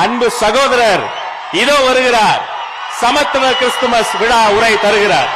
அன்பு சகோதரர் இதோ வருகிறார். சமத்துவ கிறிஸ்துமஸ் விழா உரை தருகிறார்.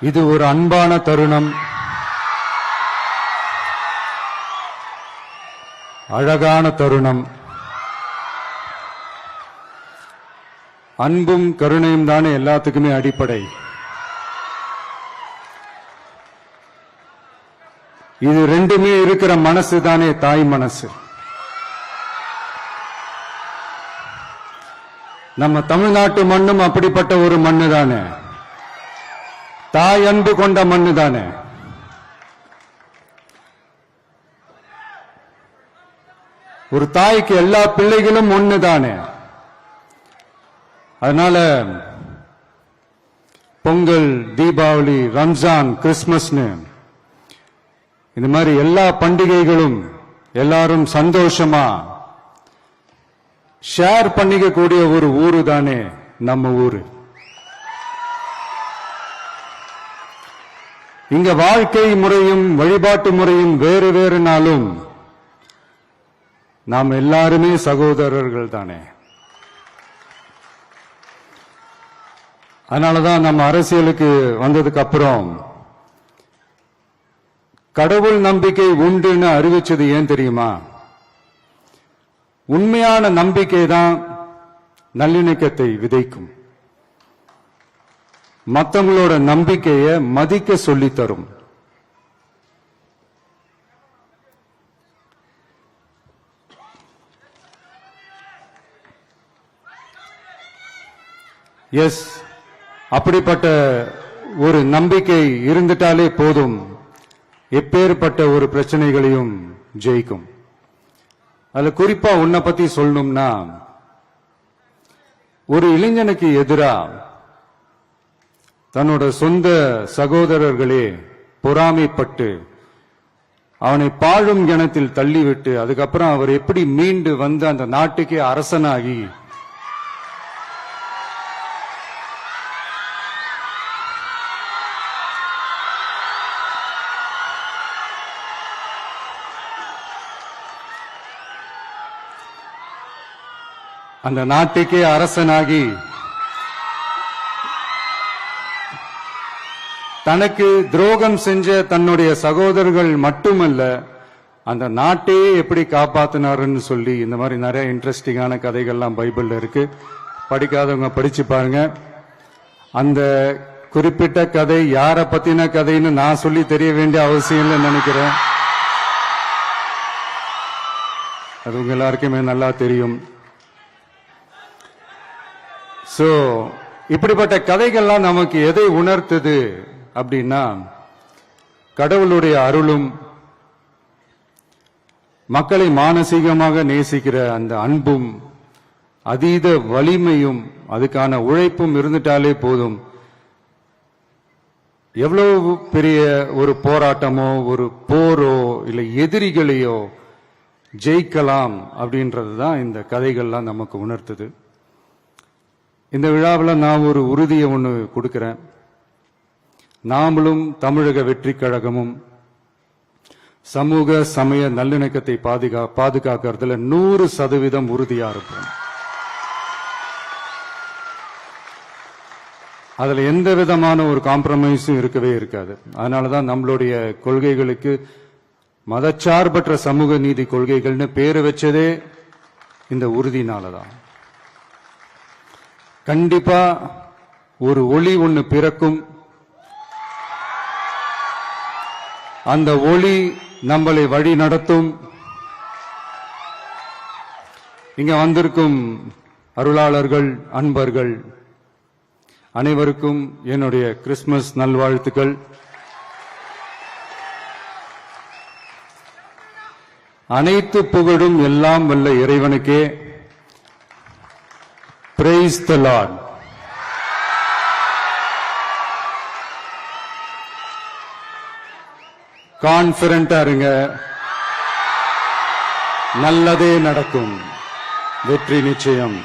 இது ஒரு அன்பான தருணம், அழகான தருணம். அன்பும் கருணையும் தானே எல்லாத்துக்குமே அடிப்படை. இது ரெண்டுமே இருக்கிற மனசு தானே தாய் மனசு. நம்ம தமிழ்நாட்டு மண்ணும் அப்படிப்பட்ட ஒரு மண்ணு தானே, தாய் அன்பு கொண்ட மண்ணு தானே. ஒரு தாய்க்கு எல்லா பிள்ளைகளும் ஒண்ணு தானே. அதனால பொங்கல், தீபாவளி, ரம்ஜான், கிறிஸ்துமஸ்னு இந்த மாதிரி எல்லா பண்டிகைகளும் எல்லாரும் சந்தோஷமா ஷேர் பண்ணிக்க கூடிய ஒரு ஊரு தானே நம்ம ஊரு. இங்க வாழ்க்கை முறையும் வழிபாட்டு முறையும் வேறு வேறு நாளும் நாம் எல்லாருமே சகோதரர்கள் தானே. அதனாலதான் நம்ம அரசியலுக்கு வந்ததுக்கு அப்புறம் கடவுள் நம்பிக்கை உண்டுன்னு அறிவிச்சது ஏன் தெரியுமா? உண்மையான நம்பிக்கை தான் நல்லிணக்கத்தை விதைக்கும், மற்றவங்களோட நம்பிக்கையை மதிக்க சொல்லித் தரும். எஸ், அப்படிப்பட்ட ஒரு நம்பிக்கை இருந்துட்டாலே போதும், எப்பேற்பட்ட ஒரு பிரச்சனைகளையும் ஜெயிக்கும். அதுல குறிப்பா உன்னை பத்தி சொல்லணும்னா, ஒரு இளைஞனுக்கு எதிரா தன்னோட சொந்த சகோதரர்களே பொறாமைப்பட்டு அவனை பாழும் கிணத்தில் தள்ளிவிட்டு அதுக்கப்புறம் அவர் எப்படி மீண்டு வந்து அந்த நாட்டுக்கே அரசனாகி அந்த நாட்டுக்கே அரசனாகி தனக்கு துரோகம் செஞ்ச தன்னுடைய சகோதரர்கள் மட்டுமல்ல, அந்த நாட்டையே எப்படி காப்பாத்தினாருன்னு சொல்லி இந்த மாதிரி நிறைய இன்ட்ரெஸ்டிங்கான கதைகள்லாம் பைபிள்ல இருக்கு. படிக்காதவங்க படிச்சு பாருங்க. அந்த குறிப்பிட்ட கதை யார பத்தின கதைன்னு நான் சொல்லி தெரிய வேண்டிய அவசியம் இல்லைன்னு நினைக்கிறேன். அது உங்க எல்லாருக்குமே நல்லா தெரியும். சோ இப்படிப்பட்ட கதைகள்லாம் நமக்கு எதை உணர்த்துது அப்படின்னா, கடவுளுடைய அருளும் மக்களை மானசீகமாக நேசிக்கிற அந்த அன்பும் அதீத வலிமையும் அதுக்கான உழைப்பும் இருந்துட்டாலே போதும், எவ்வளவு பெரிய ஒரு போராட்டமோ ஒரு போரோ இல்லை எதிரிகளையோ ஜெயிக்கலாம் அப்படின்றது தான் இந்த கதைகள்லாம் நமக்கு உணர்த்துது. இந்த விழாவில் நான் ஒரு உறுதியை ஒன்று கொடுக்கிறேன். நாமளும் தமிழக வெற்றி கழகமும் சமூக சமய நல்லிணக்கத்தை பாதுகாக்கிறதுல 100% உறுதியா இருப்போம். அதுல எந்த விதமான ஒரு காம்ப்ரமைஸும் இருக்கவே இருக்காது. அதனாலதான் நம்மளுடைய கொள்கைகளுக்கு மதச்சார்பற்ற சமூக நீதி கொள்கைகள்னு பேரு வச்சதே இந்த உறுதினாலதான். கண்டிப்பா ஒரு ஒளி ஒன்று பிறக்கும். அந்த ஒளி நம்மளை வழி நடத்தும். இங்க வந்திருக்கும் அருளாளர்கள், அன்பர்கள் அனைவருக்கும் என்னுடைய கிறிஸ்துமஸ் நல்வாழ்த்துக்கள். அனைத்து புகழும் எல்லாம் வல்ல இறைவனுக்கே. Praise the Lord. கான்பிடண்டா இருங்க, நல்லதே நடக்கும், வெற்றி நிச்சயம்.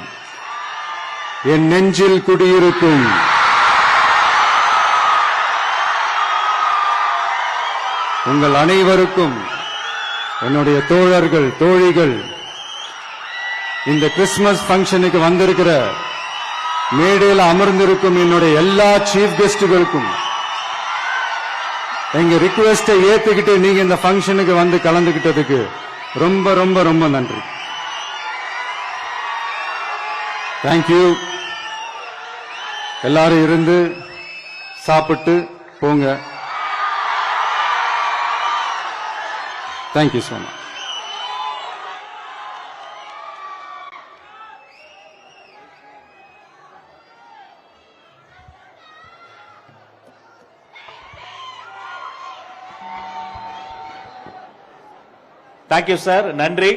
என் நெஞ்சில் குடியிருக்கும் உங்கள் அனைவருக்கும், என்னுடைய தோழர்கள் தோழிகள், இந்த கிறிஸ்துமஸ் ஃபங்க்ஷனுக்கு வந்திருக்கிற மேடையில் அமர்ந்திருக்கும் என்னுடைய எல்லா சீஃப் கெஸ்டுகளுக்கும் எங்க ரிக்வெஸ்டை ஏத்துக்கிட்டு நீங்க இந்த ஃபங்க்ஷனுக்கு வந்து கலந்துகிட்டதுக்கு ரொம்ப ரொம்ப ரொம்ப நன்றி. தேங்க்யூ. எல்லாரும் இருந்து சாப்பிட்டு போங்க. Thank you so much. Thank you sir, நன்றி.